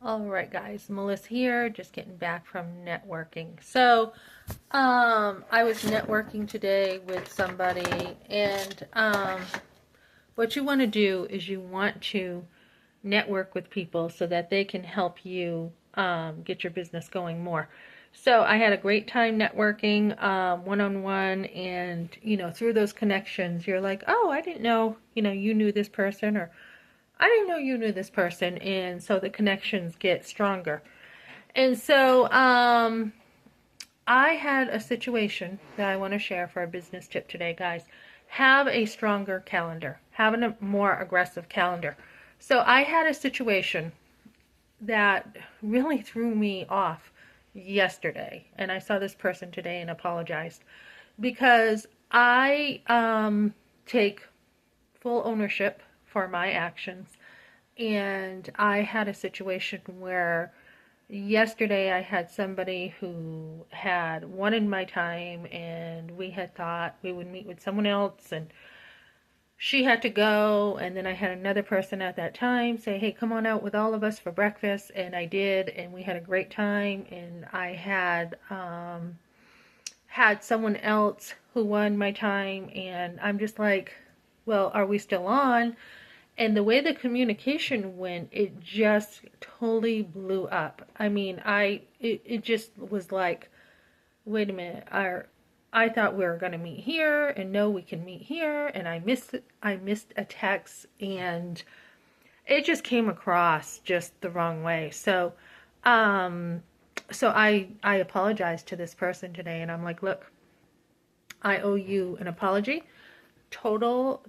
All right, guys, Melissa here, just getting back from networking. I was networking today with somebody, and what you want to do is you want to network with people so that they can help you get your business going more. So I had a great time networking one-on-one, and through those connections, you're like, oh, I didn't know, you knew this person, or I didn't know you knew this person, and so the connections get stronger. And I had a situation that I want to share for a business tip today, guys. Have a stronger calendar, have a more aggressive calendar. So I had a situation that really threw me off yesterday, and I saw this person today and apologized because I take full ownership for my actions. And I had a situation where yesterday I had somebody who had wanted my time, and we had thought we would meet with someone else, and she had to go. And then I had another person at that time say, hey, come on out with all of us for breakfast. And I did, and we had a great time. And I had someone else who won my time, and I'm just like, well, are we still on? And the way the communication went, it just totally blew up. I mean, it just was like, wait a minute, I thought we were going to meet here, and no, we can meet here, and I missed a text, and it just came across just the wrong way. So I apologized to this person today, and I'm like, look, I owe you an apology. Total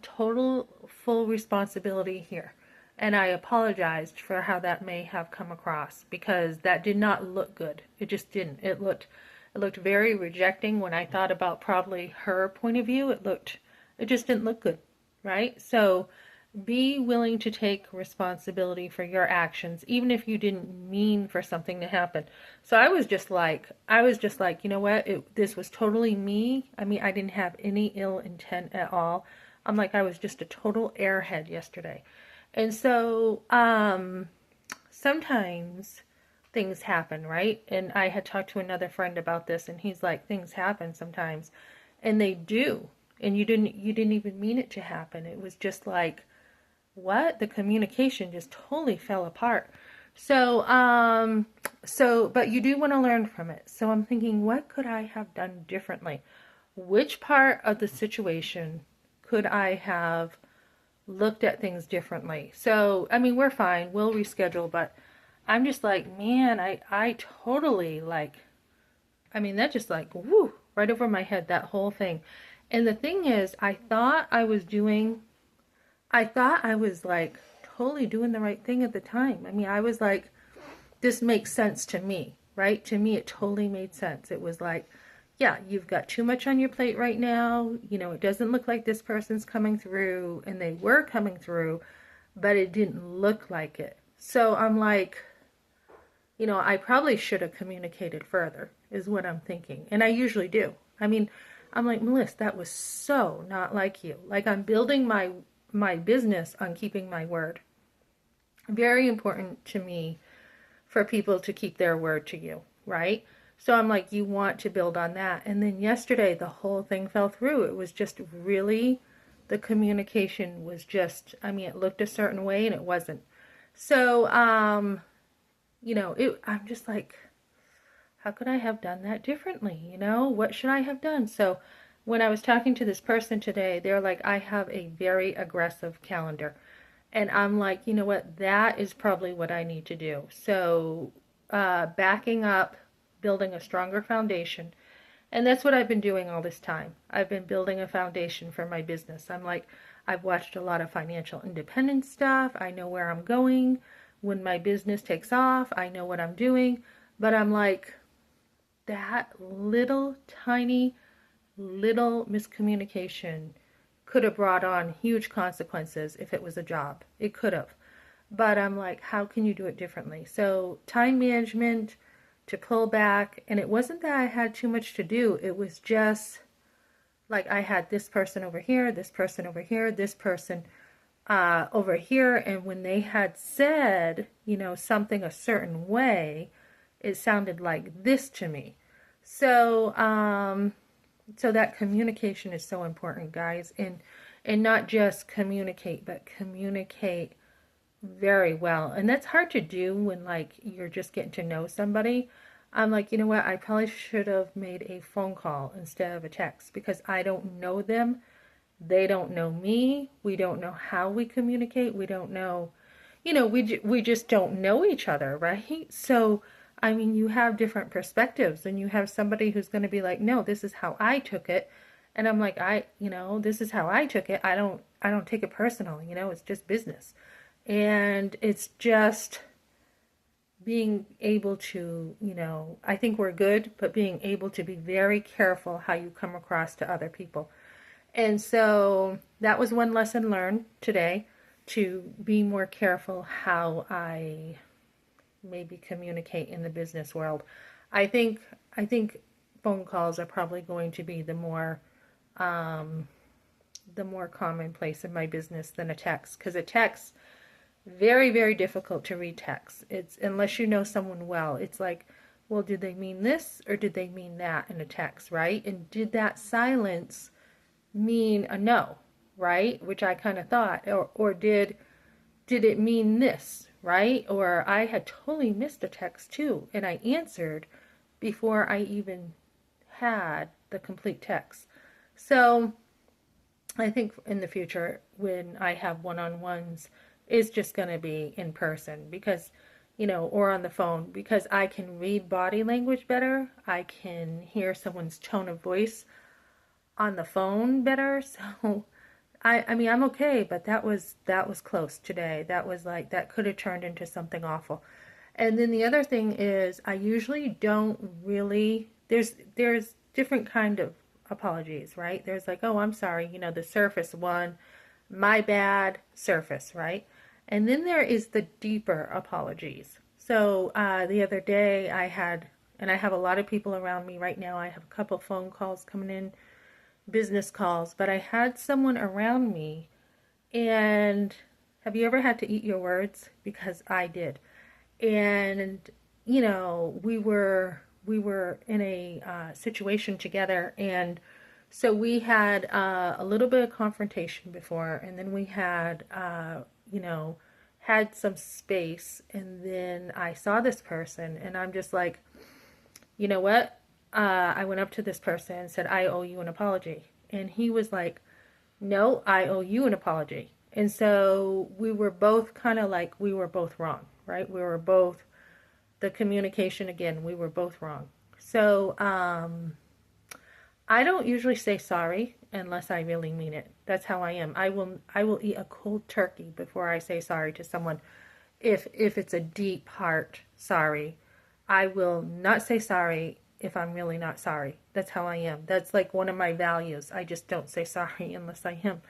full responsibility here. And I apologized for how that may have come across, because that did not look good. It just didn't. It looked very rejecting. When I thought about probably her point of view, it just didn't look good, right? So be willing to take responsibility for your actions, even if you didn't mean for something to happen. So I was just like, you know what? This was totally me. I mean, I didn't have any ill intent at all. I'm like, I was just a total airhead yesterday. And sometimes things happen, right? And I had talked to another friend about this, and he's like, things happen sometimes, and they do. And you didn't even mean it to happen. It was just like, what? The communication just totally fell apart. But you do want to learn from it. So I'm thinking, what could I have done differently? Which part of the situation could I have looked at things differently? So, I mean, we're fine. We'll reschedule, but I'm just like, man, I totally like, I mean, that just like, whoo, right over my head, that whole thing. And the thing is, I thought I was like totally doing the right thing at the time. I mean, I was like, this makes sense to me, right? To me, it totally made sense. It was like, yeah, you've got too much on your plate right now. It doesn't look like this person's coming through, and they were coming through, but it didn't look like it. So I'm like, I probably should have communicated further, is what I'm thinking. And I usually do. I mean, I'm like, Melissa, that was so not like you. Like, I'm building my business on keeping my word. Very important to me for people to keep their word to you, right? So I'm like, you want to build on that. And then yesterday, the whole thing fell through. It was just really, the communication was just, I mean, it looked a certain way and it wasn't. So, I'm just like, how could I have done that differently? What should I have done? So when I was talking to this person today, they're like, I have a very aggressive calendar. And I'm like, you know what? That is probably what I need to do. So, backing up, building a stronger foundation. And that's what I've been doing all this time. I've been building a foundation for my business. I'm like, I've watched a lot of financial independence stuff. I know where I'm going. When my business takes off, I know what I'm doing. But I'm like, that little tiny little miscommunication could have brought on huge consequences if it was a job. It could have. But I'm like, how can you do it differently? So, time management, to pull back. And it wasn't that I had too much to do. It was just like I had this person over here, this person over here, this person over here, and when they had said, something a certain way, it sounded like this to me. So, so that communication is so important, guys, and not just communicate, but communicate very well. And that's hard to do when like you're just getting to know somebody. I'm like, you know what? I probably should have made a phone call instead of a text because I don't know them. They don't know me. We don't know how we communicate. We don't know, we just don't know each other, right? So, I mean, you have different perspectives and you have somebody who's going to be like, "No, this is how I took it." And I'm like, this is how I took it. I don't take it personal, it's just business." And it's just being able to, I think we're good, but being able to be very careful how you come across to other people. And so that was one lesson learned today, to be more careful how I maybe communicate in the business world. I think phone calls are probably going to be um, the more commonplace in my business than a text, because a text, very, very difficult to read text. It's unless you know someone well. It's like, well, did they mean this or did they mean that in a text, right? And did that silence mean a no, right? Which I kind of thought, or did it mean this, right? Or I had totally missed a text too, and I answered before I even had the complete text. So I think in the future, when I have one-on-ones, it's just going to be in person because, or on the phone, because I can read body language better. I can hear someone's tone of voice on the phone better. So I mean, I'm okay, but that was close today. That was like, that could have turned into something awful. And then the other thing is, I usually don't really, there's different kind of apologies, right? There's like, "Oh, I'm sorry, the surface one, my bad," surface, right? And then there is the deeper apologies. So the other day and I have a lot of people around me right now. I have a couple phone calls coming in, business calls, but I had someone around me, and have you ever had to eat your words? Because I did. And we were in a situation together, and so we had a little bit of confrontation before, and then we had you know had some space, and then I saw this person, and I'm just like, you know what? I went up to this person and said, "I owe you an apology," and he was like, "No, I owe you an apology." And so we were both kind of like, we were both wrong, right? We were both, the communication again, we were both wrong. So I don't usually say sorry unless I really mean it. That's how I am. I will eat a cold turkey before I say sorry to someone. If it's a deep heart sorry, I will not say sorry if I'm really not sorry. That's how I am. That's like one of my values. I just don't say sorry unless I am.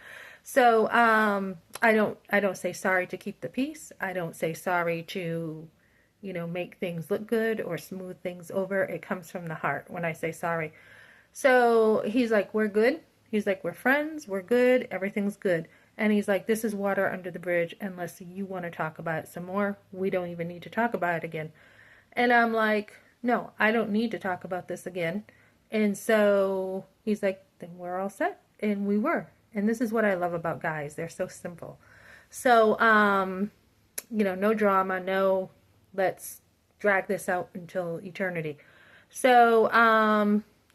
So I don't say sorry to keep the peace. I don't say sorry to, make things look good or smooth things over. It comes from the heart when I say sorry. So he's like, "We're good." He's like, "We're friends. We're good. Everything's good." And he's like, "This is water under the bridge. Unless you want to talk about it some more, we don't even need to talk about it again." And I'm like, "No, I don't need to talk about this again." And so he's like, "Then we're all set." And we were. And this is what I love about guys. They're so simple. So, no drama, no, let's drag this out until eternity. So,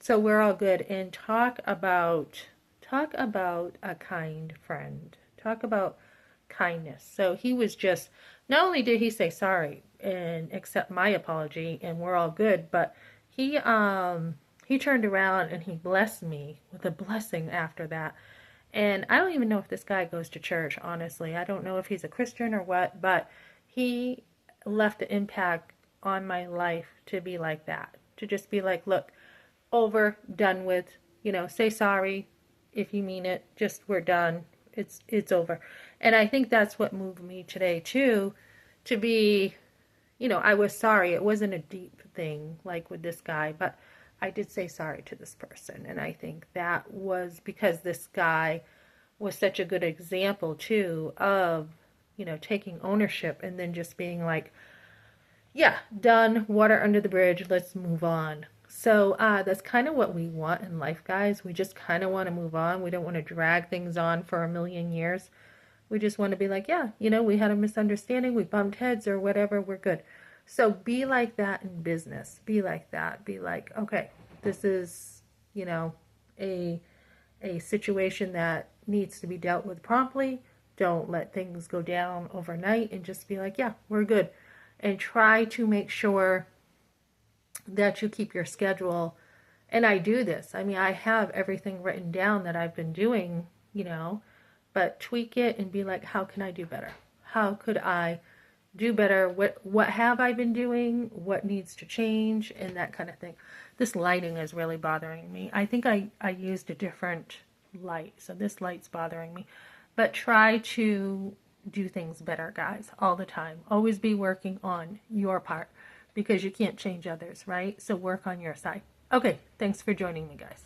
so we're all good. And talk about a kind friend. Talk about kindness. So he was just, not only did he say sorry and accept my apology and we're all good, but he turned around and he blessed me with a blessing after that. And I don't even know if this guy goes to church, honestly. I don't know if he's a Christian or what, but he left an impact on my life to be like that. To just be like, "Look, over, done with, say sorry if you mean it. Just, we're done. It's over." And I think that's what moved me today too, to be, I was sorry. It wasn't a deep thing like with this guy, but I did say sorry to this person. And I think that was because this guy was such a good example too of, taking ownership and then just being like, yeah, done, water under the bridge, let's move on. So that's kind of what we want in life, guys. We just kind of want to move on. We don't want to drag things on for a million years. We just want to be like, yeah, we had a misunderstanding, we bumped heads or whatever, we're good. So be like that in business. Be like that. Be like, okay, this is, a situation that needs to be dealt with promptly. Don't let things go down overnight and just be like, yeah, we're good. And try to make sure that you keep your schedule. And I do this. I mean, I have everything written down that I've been doing, but tweak it and be like, how can I do better? How could I do better? What have I been doing? What needs to change? And that kind of thing. This lighting is really bothering me. I think I used a different light, so this light's bothering me. But try to do things better, guys, all the time. Always be working on your part because you can't change others, right? So work on your side. Okay, thanks for joining me, guys.